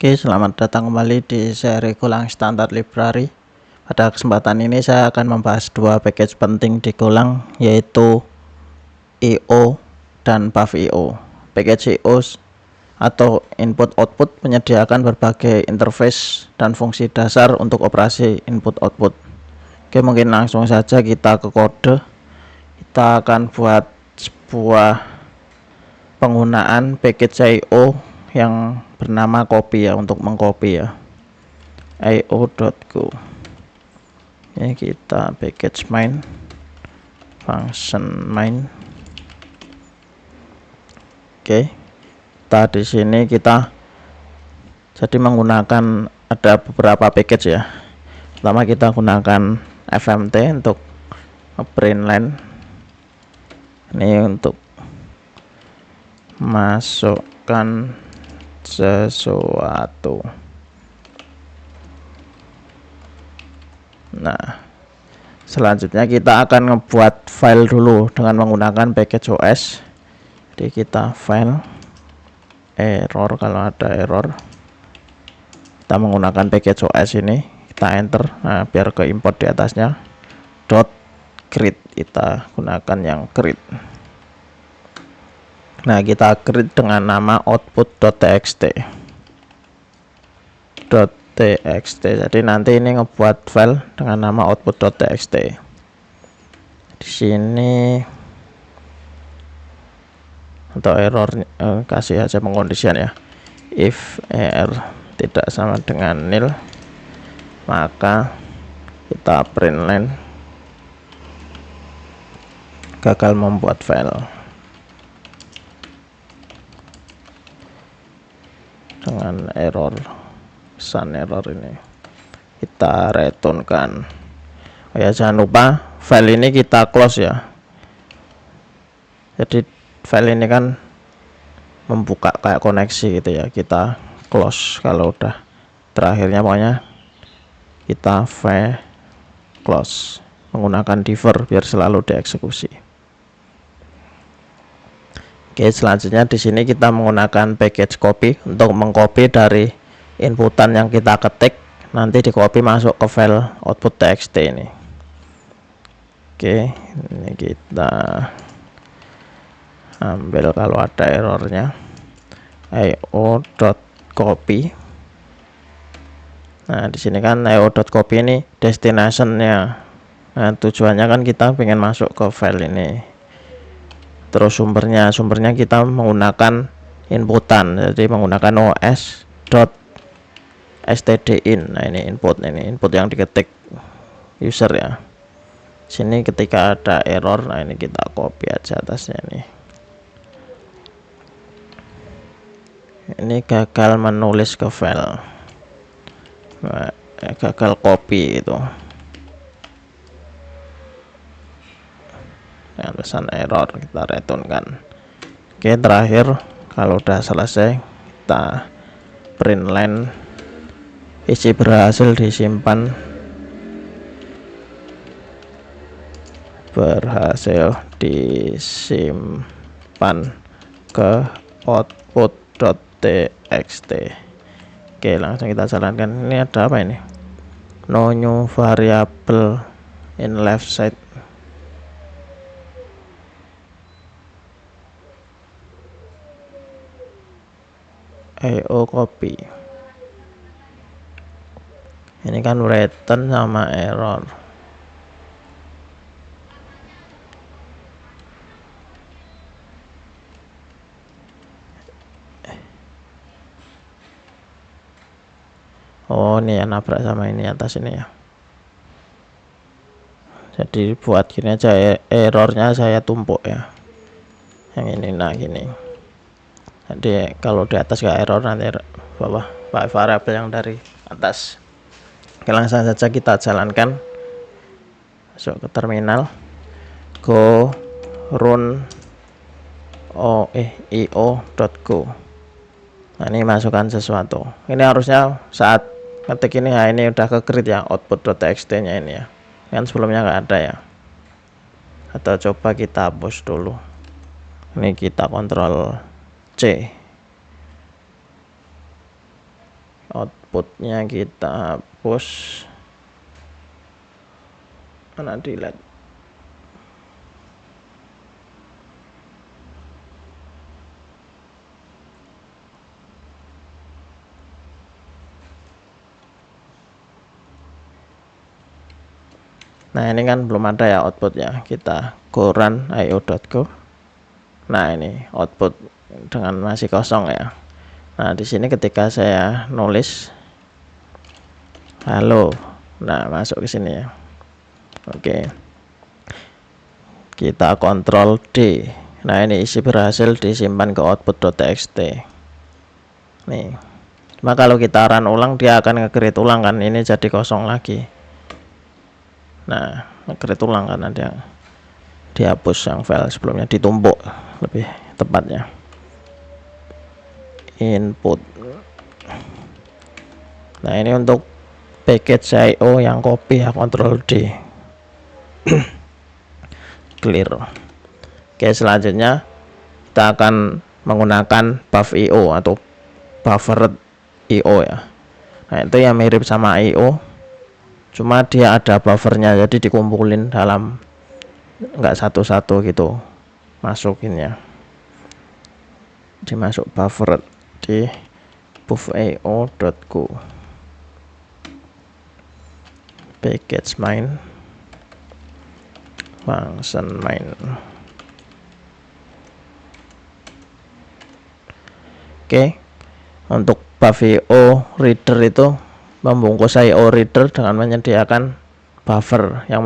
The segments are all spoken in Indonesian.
Oke, selamat datang kembali di seri Golang Standard Library. Pada kesempatan ini saya akan membahas dua package penting di Golang, yaitu IO dan buff.io. Package IO atau input output menyediakan berbagai interface dan fungsi dasar untuk operasi input output. Oke, mungkin langsung saja kita ke kode. Kita akan buat sebuah penggunaan package IO yang bernama copy ya, untuk mengcopy ya, io.go. Ini kita package main function main. Oke, kita di sini kita jadi menggunakan ada beberapa package ya. Pertama kita gunakan fmt untuk print line, ini untuk masukkan sesuatu. Nah, selanjutnya kita akan ngebuat file dulu dengan menggunakan package OS. Jadi kita file error, kalau ada error kita menggunakan package OS ini, kita enter. Nah, biar ke import di atasnya .create, kita gunakan yang create. Nah, kita create dengan nama output.txt. Jadi nanti ini ngebuat file dengan nama output.txt. Di sini untuk error kasih aja pengkondisian ya. If er tidak sama dengan nil, maka kita print line gagal membuat file. Dengan error, pesan error ini kita returnkan. Oh ya, jangan lupa file ini kita close ya. Jadi file ini kan membuka kayak koneksi gitu ya, kita close. Kalau udah terakhirnya pokoknya kita close menggunakan diver biar selalu dieksekusi. Oke, selanjutnya di sini kita menggunakan package copy untuk mengcopy dari inputan yang kita ketik, nanti di copy masuk ke file output txt ini. Oke, ini kita ambil kalau ada errornya, io.copy. Nah, di sini kan io.copy ini destinationnya. Nah, tujuannya kan kita pengen masuk ke file ini. Terus sumbernya kita menggunakan inputan, jadi menggunakan os.stdin. Nah, ini input yang diketik user ya. Sini ketika ada error, nah ini kita copy aja atasnya nih. Ini gagal menulis ke file, nah, gagal copy itu. Dengan pesan error kita returnkan. Oke, terakhir kalau udah selesai kita print line isi berhasil disimpan, ke output.txt. Oke, langsung kita jalankan. Ini ada apa ini? No new variable in left side. io copy. Ini kan return sama error. Oh, ini ya, nabrak sama ini atas ini ya. Jadi buat gini aja, errornya saya tumpuk ya. Yang ini, nah gini. Jadi kalau di atas gak error, nanti bawah variabel yang dari atas. Oke, langsung saja kita jalankan. Masuk ke terminal, go run io.go. Nah, ini masukkan sesuatu. Ini harusnya saat ketik ini, nah ini udah ke create ya, output.txt nya ini ya. Kan sebelumnya nggak ada ya. Atau coba kita hapus dulu. Ini kita kontrol C. outputnya kita hapus, mana delete. Nah ini kan belum ada ya outputnya, kita go run io.go. Nah ini output dengan masih kosong ya. Nah di sini ketika saya nulis halo, nah masuk ke sini ya. Oke, kita kontrol D. Nah ini isi berhasil disimpan ke output.txt. Nih, cuma kalau kita run ulang dia akan nge-create ulang kan, ini jadi kosong lagi. Nah nge-create ulang karena dia dihapus yang file sebelumnya, ditumpuk lebih tepatnya. Input. Nah ini untuk package IO yang copy ya, Ctrl D. Clear. Oke, selanjutnya kita akan menggunakan buff.io atau buffered IO ya. Nah itu yang mirip sama IO, cuma dia ada buffernya, jadi dikumpulin dalam, nggak satu-satu gitu masukinnya, dimasuk buffered di buff.io.go package main function main. Oke, untuk buff.io reader itu membungkus IO reader dengan menyediakan buffer yang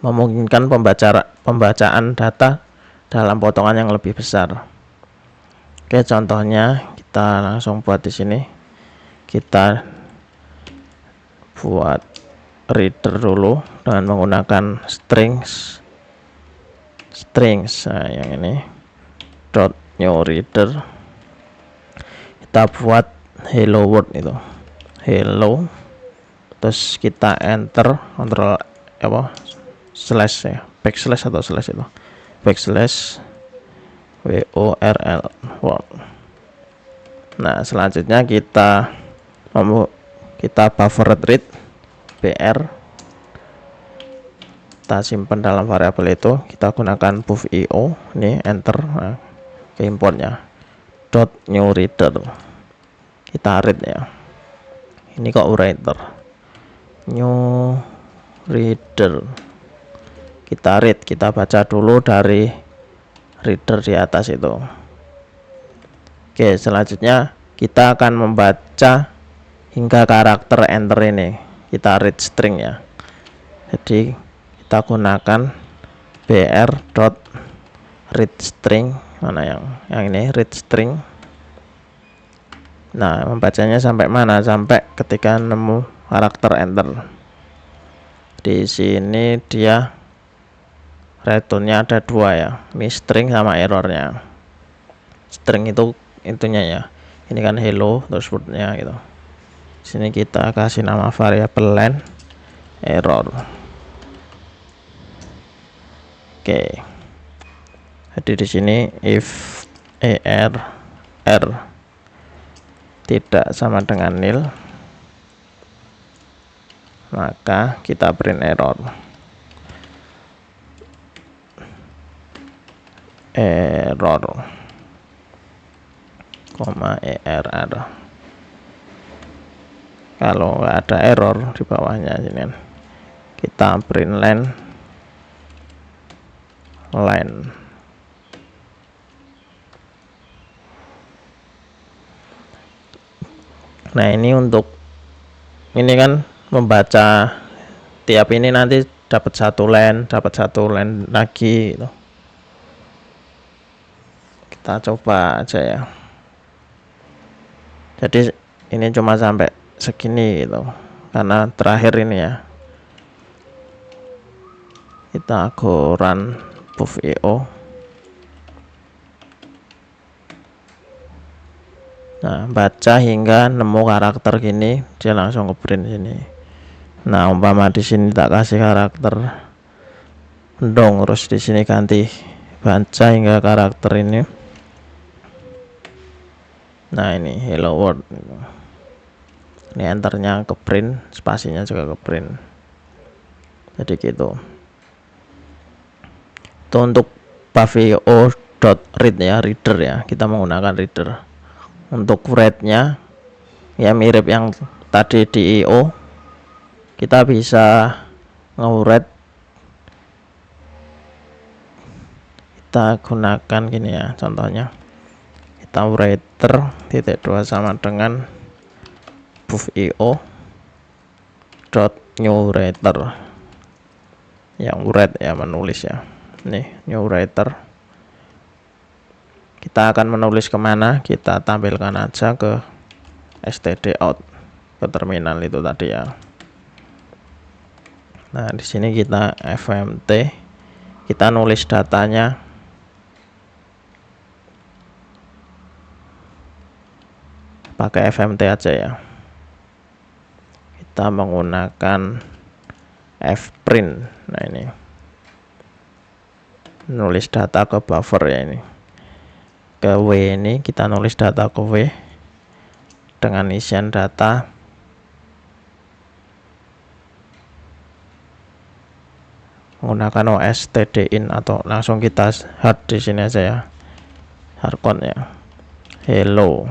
memungkinkan pembacaan data dalam potongan yang lebih besar. Oke, contohnya kita langsung buat di sini. Kita buat reader dulu dengan menggunakan strings. Nah yang ini dot new reader. Kita buat hello world itu, hello, terus kita enter, kontrol apa, slash ya, backslash atau slash itu, backslash world. Nah selanjutnya kita buffer read br, kita simpan dalam variabel itu, kita gunakan buff.io, ini enter, nah, ke importnya dot new reader, kita read ya, ini kok writer, new reader, kita read, kita baca dulu dari reader di atas itu. Oke, selanjutnya kita akan membaca hingga karakter enter ini, kita read string ya, jadi kita gunakan br dot read string, mana yang ini read string. Nah membacanya sampai mana, sampai ketika nemu karakter enter. Di sini dia returnnya ada dua ya, ini string sama errornya. String itu intinya ya, ini kan hello terus wordnya gitu. Di sini kita kasih nama variabel len error. Oke, jadi di sini if r tidak sama dengan nil, maka kita print error. err. Kalau nggak ada error di bawahnya sini, kita print len. Nah ini untuk ini kan membaca tiap ini nanti dapat satu line lagi gitu. Kita coba aja ya, jadi ini cuma sampai segini gitu karena terakhir ini ya. Kita go run buff.io. Nah baca hingga nemu karakter gini, dia langsung ke print sini. Nah umpama di sini tak kasih karakter dong, terus di sini ganti baca hingga karakter ini. Nah ini hello world. Ini enternya ke print, spasinya juga ke print. Jadi gitu. Itu untuk pavio.read ya, reader ya. Kita menggunakan reader. Untuk write-nya ya mirip yang tadi di IO. Kita bisa nge-write, kita gunakan gini ya, contohnya kita writer (2) sama dengan buff.io .new writer, yang write ya, menulis ya. Nih new writer, kita akan menulis kemana, kita tampilkan aja ke std out, ke terminal itu tadi ya. Nah di sini kita fmt, kita nulis datanya pakai fmt aja ya. Kita menggunakan fprint. Nah ini nulis data ke buffer ya, ini ke w, ini kita nulis data ke w dengan isian data menggunakan OSTDIN, atau langsung kita hard di sini aja ya, hardcode ya, hello.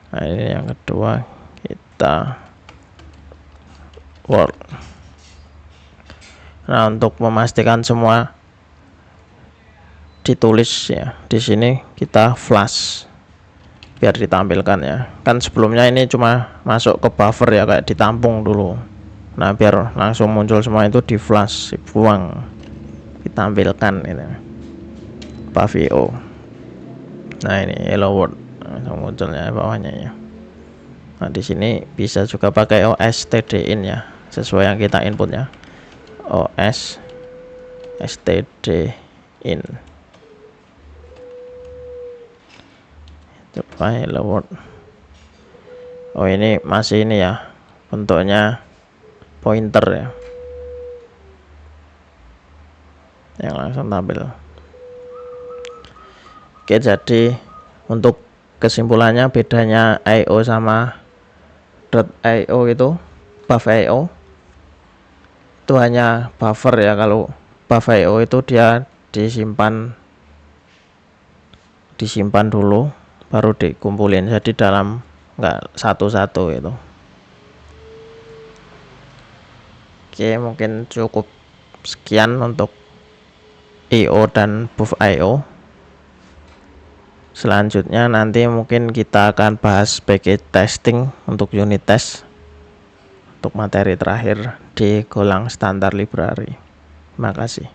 Nah ini yang kedua, kita world. Nah untuk memastikan semua ditulis ya, di sini kita flash biar ditampilkan ya. Kan sebelumnya ini cuma masuk ke buffer ya, kayak ditampung dulu. Nah biar langsung muncul semua itu di flash, dibuang, ditampilkan ini pavio. Nah ini hello world, langsung munculnya bawahnya ya. Nah di sini bisa juga pakai OSTDIN ya, sesuai yang kita input ya, OSTDIN. Coba hello world. Oh ini masih ini ya, bentuknya pointer ya, yang langsung tampil. Oke, jadi untuk kesimpulannya, bedanya IO sama .io itu, buff.io itu hanya buffer ya. Kalau buff.io itu dia disimpan dulu baru dikumpulin, jadi dalam enggak satu-satu itu. Oke, mungkin cukup sekian untuk IO dan buff.io. Selanjutnya nanti mungkin kita akan bahas package testing untuk unit test, untuk materi terakhir di Golang Standard Library. Terima kasih.